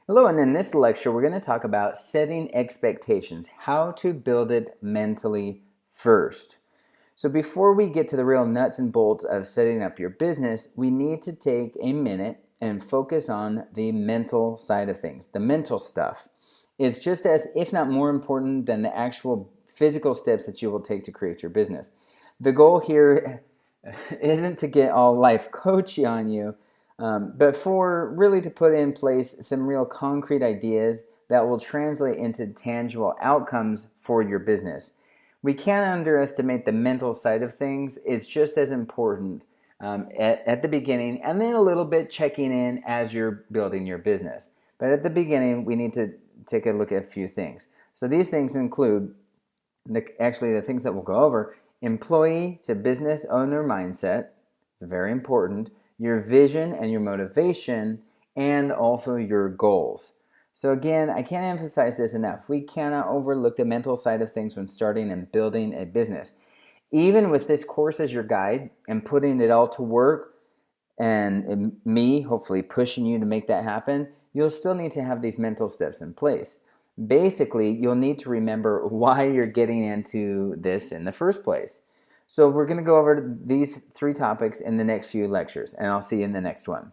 Hello, and in this lecture, we're going to talk about setting expectations, how to build it mentally first. So before we get to the real nuts and bolts of setting up your business, we need to take a minute and focus on the mental side of things. The mental stuff is just as, if not more important than the actual physical steps that you will take to create your business. The goal here isn't to get all life coachy on you, but for really to put in place some real concrete ideas that will translate into tangible outcomes for your business. We can't underestimate the mental side of things. It's just as important at the beginning, and then a little bit checking in as you're building your business. But at the beginning, we need to take a look at a few things. So these things include the things that we'll go over: employee to business owner mindset. It's very important. Your vision and your motivation, and also your goals. So again, I can't emphasize this enough. We cannot overlook the mental side of things when starting and building a business. Even with this course as your guide and putting it all to work, and me hopefully pushing you to make that happen, you'll still need to have these mental steps in place. Basically, you'll need to remember why you're getting into this in the first place. So we're going to go over these 3 topics in the next few lectures, and I'll see you in the next one.